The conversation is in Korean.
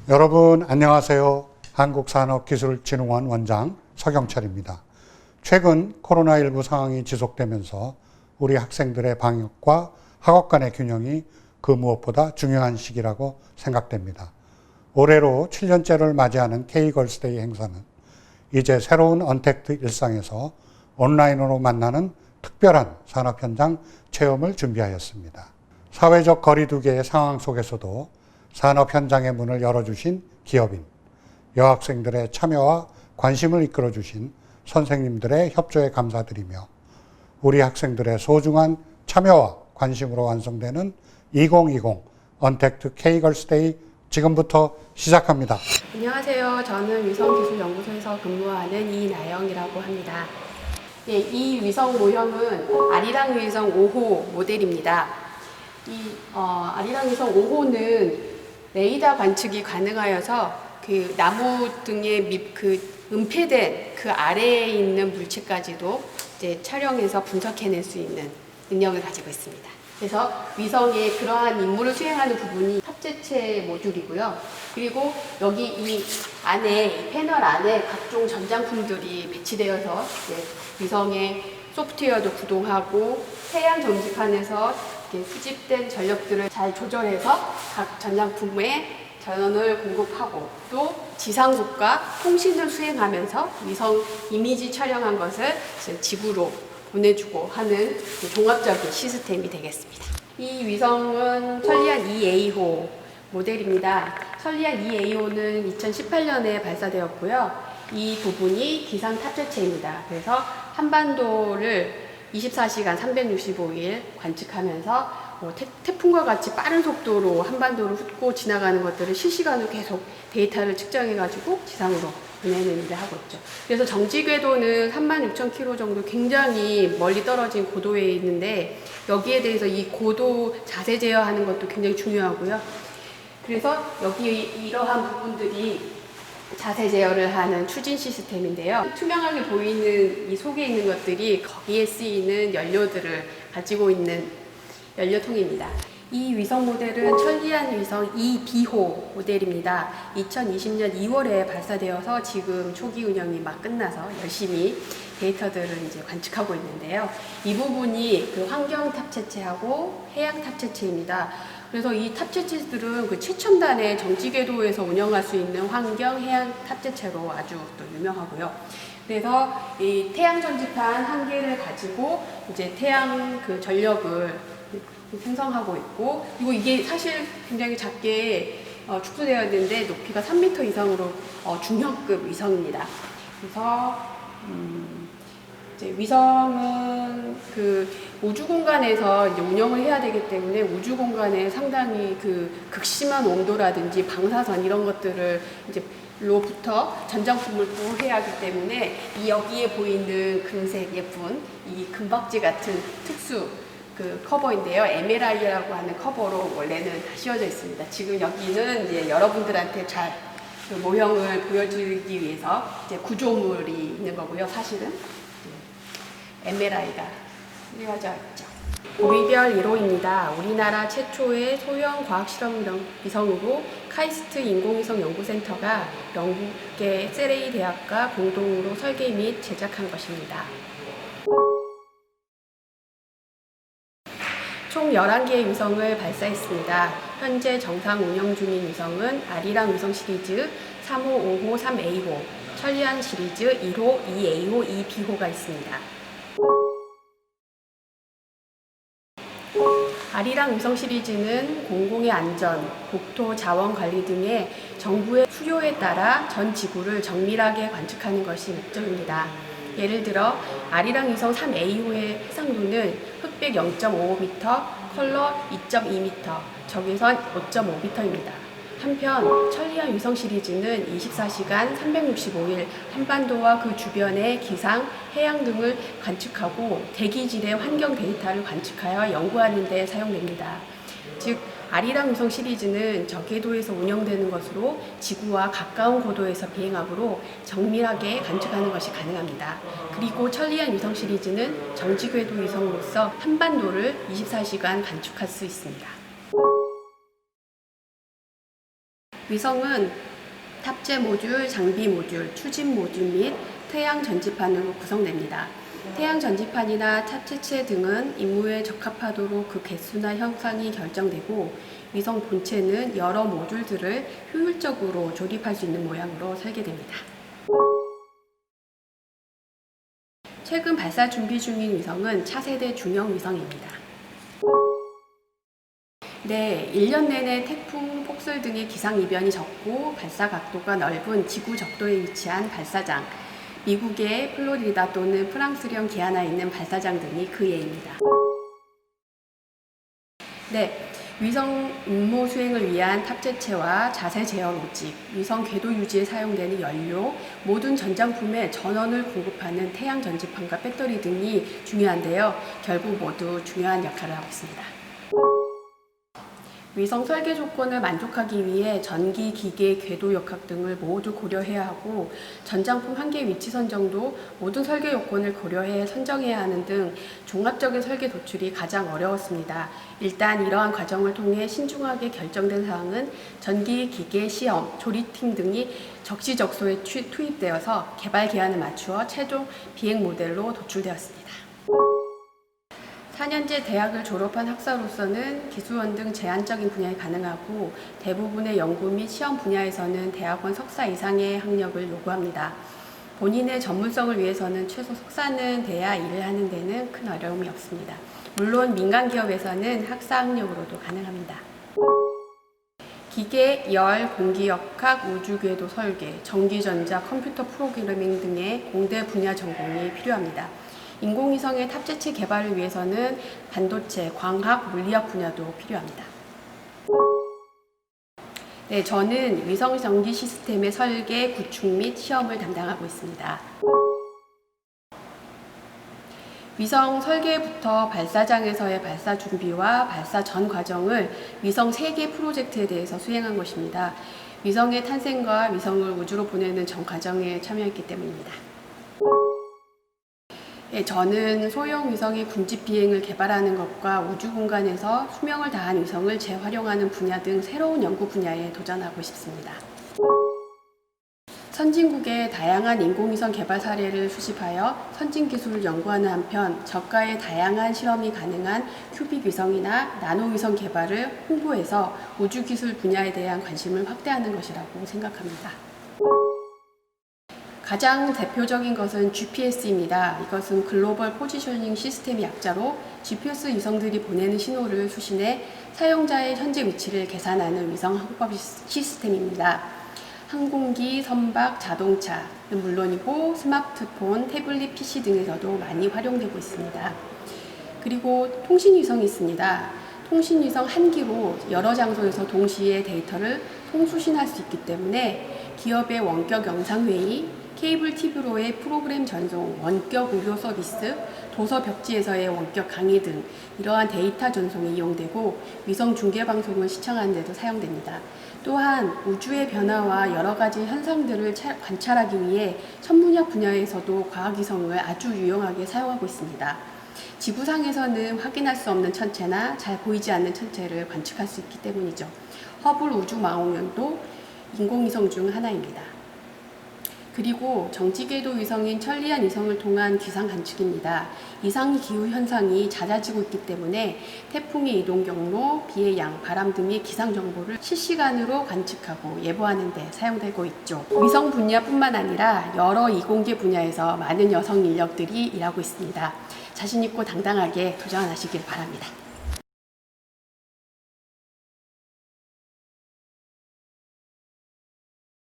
여러분 안녕하세요. 한국산업기술진흥원 원장 서경철입니다. 최근 코로나19 상황이 지속되면서 우리 학생들의 방역과 학업 간의 균형이 그 무엇보다 중요한 시기라고 생각됩니다. 올해로 7년째를 맞이하는 K걸스데이 행사는 이제 새로운 언택트 일상에서 온라인으로 만나는 특별한 산업 현장 체험을 준비하였습니다. 사회적 거리두기의 상황 속에서도 산업 현장의 문을 열어주신 기업인, 여학생들의 참여와 관심을 이끌어주신 선생님들의 협조에 감사드리며 우리 학생들의 소중한 참여와 관심으로 완성되는 2020 언택트 K걸스데이 지금부터 시작합니다. 안녕하세요. 저는 위성기술연구소에서 근무하는 이나영이라고 합니다. 이 위성 모형은 아리랑 위성 5호 모델입니다. 아리랑 위성 5호는 레이더 관측이 가능하여서 그 나무 등의 은폐된 그 아래에 있는 물체까지도 이제 촬영해서 분석해낼 수 있는 능력을 가지고 있습니다. 그래서 위성에 그러한 임무를 수행하는 부분이 탑재체 모듈이고요. 그리고 여기 이 패널 안에 각종 전장품들이 배치되어서 위성의 소프트웨어도 구동하고 태양 정지판에서 수집된 전력들을 잘 조절해서 각 전장품에 전원을 공급하고 또 지상국과 통신을 수행하면서 위성 이미지 촬영한 것을 지구로 보내주고 하는 종합적인 시스템이 되겠습니다. 이 위성은 천리안 2A호 모델입니다. 천리안 2A호는 2018년에 발사되었고요. 이 부분이 기상 탑재체입니다. 그래서 한반도를 24시간 365일 관측하면서 태풍과 같이 빠른 속도로 한반도를 훑고 지나가는 것들을 실시간으로 계속 데이터를 측정해가지고 지상으로 보내는 일을 하고 있죠. 그래서 정지궤도는 36,000km 정도 굉장히 멀리 떨어진 고도에 있는데 여기에 대해서 이 고도 자세 제어하는 것도 굉장히 중요하고요. 그래서 여기 이러한 부분들이 자세 제어를 하는 추진 시스템인데요. 투명하게 보이는 이 속에 있는 것들이 거기에 쓰이는 연료들을 가지고 있는 연료통입니다. 이 위성 모델은 천리안 위성 2B호 모델입니다. 2020년 2월에 발사되어서 지금 초기 운영이 막 끝나서 열심히 데이터들을 이제 관측하고 있는데요. 이 부분이 그 환경 탑재체하고 해양 탑재체입니다. 그래서 이 탑재체들은 그 최첨단의 정지궤도에서 운영할 수 있는 환경 해양 탑재체로 아주 또 유명하고요. 그래서 이 태양 전지판 한 개를 가지고 이제 태양 그 전력을 생성하고 있고, 그리고 이게 사실 굉장히 작게 축소되어 있는데 높이가 3m 이상으로 중형급 위성입니다. 그래서 이제 위성은 그 우주 공간에서 이제 운영을 해야 되기 때문에 우주 공간에 상당히 그 극심한 온도라든지 방사선 이런 것들을 이제 로부터 전장품을 보호해야 하기 때문에 이 여기에 보이는 금색 예쁜 이 금박지 같은 특수 그 커버인데요. 에메랄이라고 하는 커버로 원래는 다 씌워져 있습니다. 지금 여기는 이제 여러분들한테 잘 그 모형을 보여주기 위해서 이제 구조물이 있는 거고요. 사실은 에메랄이가 씌워져 있죠. 우리별 1호입니다. 우리나라 최초의 소형 과학실험 위성으로 카이스트 인공위성 연구센터가 영국의 세레이 대학과 공동으로 설계 및 제작한 것입니다. 총 11개의 위성을 발사했습니다. 현재 정상 운영 중인 위성은 아리랑 위성 시리즈 3호, 5호, 3A호, 천리안 시리즈 1호, 2A호, 2B호가 있습니다. 아리랑 위성 시리즈는 공공의 안전, 국토 자원 관리 등의 정부의 수요에 따라 전 지구를 정밀하게 관측하는 것이 목적입니다. 예를 들어 아리랑 위성 3A호의 해상도는 흑백 0.55m, 컬러 2.2m, 적외선 5.5m입니다. 한편 천리안 위성 시리즈는 24시간 365일 한반도와 그 주변의 기상, 해양 등을 관측하고 대기질의 환경 데이터를 관측하여 연구하는 데 사용됩니다. 즉 아리랑 위성 시리즈는 저궤도에서 운영되는 것으로 지구와 가까운 고도에서 비행하므로 정밀하게 관측하는 것이 가능합니다. 그리고 천리안 위성 시리즈는 정지궤도 위성으로서 한반도를 24시간 관측할 수 있습니다. 위성은 탑재 모듈, 장비 모듈, 추진 모듈 및 태양 전지판으로 구성됩니다. 태양 전지판이나 탑재체 등은 임무에 적합하도록 그 개수나 형상이 결정되고 위성 본체는 여러 모듈들을 효율적으로 조립할 수 있는 모양으로 설계됩니다. 최근 발사 준비 중인 위성은 차세대 중형 위성입니다. 네, 1년 내내 태풍, 폭설 등의 기상 이변이 적고 발사 각도가 넓은 지구 적도에 위치한 발사장, 미국의 플로리다 또는 프랑스령 기아나에 있는 발사장 등이 그 예입니다. 네, 위성 임무 수행을 위한 탑재체와 자세 제어 로직, 위성 궤도 유지에 사용되는 연료, 모든 전장품에 전원을 공급하는 태양 전지판과 배터리 등이 중요한데요. 결국 모두 중요한 역할을 하고 있습니다. 위성 설계 조건을 만족하기 위해 전기, 기계, 궤도 역학 등을 모두 고려해야 하고 전장품 한계 위치 선정도 모든 설계 요건을 고려해 선정해야 하는 등 종합적인 설계 도출이 가장 어려웠습니다. 일단 이러한 과정을 통해 신중하게 결정된 사항은 전기, 기계, 시험, 조립팀 등이 적시적소에 투입되어서 개발 기한을 맞추어 최종 비행 모델로 도출되었습니다. 4년제 대학을 졸업한 학사로서는 기술원 등 제한적인 분야에 가능하고 대부분의 연구 및 시험 분야에서는 대학원 석사 이상의 학력을 요구합니다. 본인의 전문성을 위해서는 최소 석사는 돼야 일을 하는 데는 큰 어려움이 없습니다. 물론 민간 기업에서는 학사 학력으로도 가능합니다. 기계, 열, 공기역학, 우주궤도 설계, 전기전자, 컴퓨터 프로그래밍 등의 공대 분야 전공이 필요합니다. 인공위성의 탑재체 개발을 위해서는 반도체, 광학, 물리학 분야도 필요합니다. 네, 저는 위성 전기 시스템의 설계, 구축 및 시험을 담당하고 있습니다. 위성 설계부터 발사장에서의 발사 준비와 발사 전 과정을 위성 3개 프로젝트에 대해서 수행한 것입니다. 위성의 탄생과 위성을 우주로 보내는 전 과정에 참여했기 때문입니다. 예, 저는 소형 위성의 군집 비행을 개발하는 것과 우주 공간에서 수명을 다한 위성을 재활용하는 분야 등 새로운 연구 분야에 도전하고 싶습니다. 선진국의 다양한 인공위성 개발 사례를 수집하여 선진 기술을 연구하는 한편 저가의 다양한 실험이 가능한 큐빅 위성이나 나노 위성 개발을 홍보해서 우주 기술 분야에 대한 관심을 확대하는 것이라고 생각합니다. 가장 대표적인 것은 GPS입니다. 이것은 글로벌 포지셔닝 시스템의 약자로 GPS 위성들이 보내는 신호를 수신해 사용자의 현재 위치를 계산하는 위성 항법 시스템입니다. 항공기, 선박, 자동차는 물론이고 스마트폰, 태블릿 PC 등에서도 많이 활용되고 있습니다. 그리고 통신위성이 있습니다. 통신위성 한 기로 여러 장소에서 동시에 데이터를 통수신할 수 있기 때문에 기업의 원격 영상회의, 케이블 TV로의 프로그램 전송, 원격 의료 서비스, 도서 벽지에서의 원격 강의 등 이러한 데이터 전송이 이용되고 위성 중계 방송을 시청하는 데도 사용됩니다. 또한 우주의 변화와 여러 가지 현상들을 관찰하기 위해 천문학 분야에서도 과학위성을 아주 유용하게 사용하고 있습니다. 지구상에서는 확인할 수 없는 천체나 잘 보이지 않는 천체를 관측할 수 있기 때문이죠. 허블 우주망원경도 인공위성 중 하나입니다. 그리고 정지궤도 위성인 천리안 위성을 통한 기상 관측입니다. 이상 기후 현상이 잦아지고 있기 때문에 태풍의 이동 경로, 비의 양, 바람 등의 기상 정보를 실시간으로 관측하고 예보하는 데 사용되고 있죠. 위성 분야뿐만 아니라 여러 이공계 분야에서 많은 여성 인력들이 일하고 있습니다. 자신 있고 당당하게 도전하시길 바랍니다.